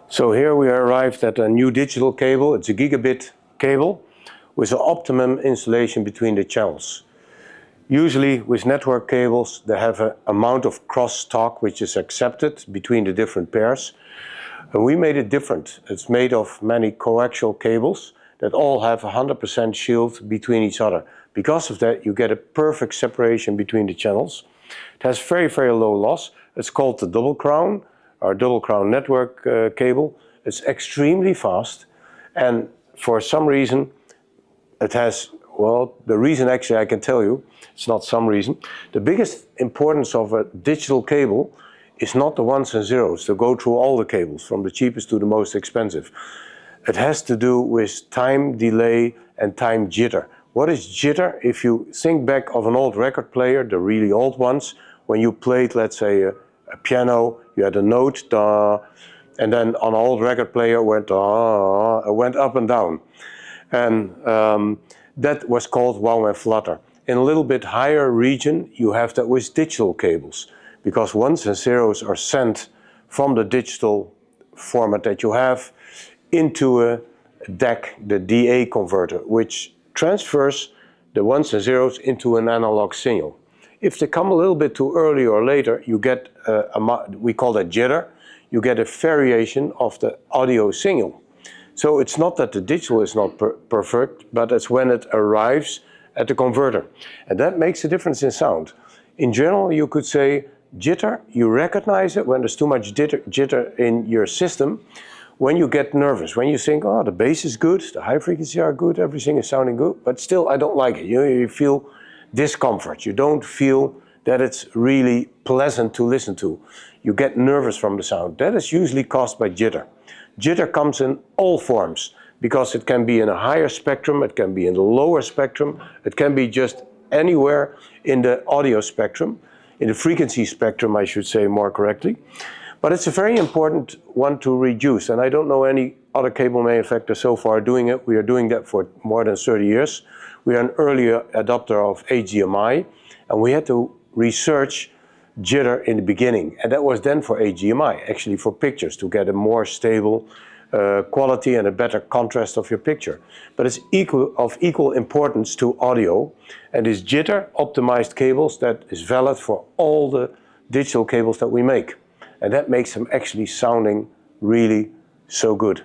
So here we arrived at a new digital cable. It's a gigabit cable with an optimum insulation between the channels. Usually with network cables they have an amount of crosstalk which is accepted between the different pairs. And we made it different. It's made of many coaxial cables that all have 100% shield between each other. Because of that you get a perfect separation between the channels. It has very, very low loss. It's called the double crown, our double crown network cable. It's extremely fast, and for some reason it has, well, the reason actually I can tell you, it's not some reason. The biggest importance of a digital cable is not the ones and zeros to go through all the cables from the cheapest to the most expensive. It has to do with time delay and time jitter. What is jitter? If you think back of an old record player, the really old ones, when you played, let's say, a piano, you had a note, da, and then on an old record player went up and down. And that was called wow and flutter. In a little bit higher region, you have that with digital cables, because ones and zeros are sent from the digital format that you have into a DAC, the DA converter, which transfers the ones and zeros into an analog signal. If they come a little bit too early or later, you get, we call that jitter, you get a variation of the audio signal. So it's not that the digital is not perfect, but it's when it arrives at the converter. And that makes a difference in sound. In general, you could say jitter, you recognize it when there's too much jitter in your system. When you get nervous, when you think, oh, the bass is good, the high frequency are good, everything is sounding good, but still I don't like it. You feel discomfort. You don't feel that it's really pleasant to listen to. You get nervous from the sound. That is usually caused by jitter. Jitter comes in all forms, because it can be in a higher spectrum, it can be in the lower spectrum, it can be just anywhere in the audio spectrum, in the frequency spectrum, I should say more correctly. But it's a very important one to reduce, and I don't know any other cable manufacturer so far doing it. We are doing that for more than 30 years. We are an early adopter of HDMI, and we had to research jitter in the beginning, and that was then for HDMI, actually for pictures, to get a more stable quality and a better contrast of your picture. But it's of equal importance to audio, and this jitter optimized cables that is valid for all the digital cables that we make. And that makes them actually sounding really so good.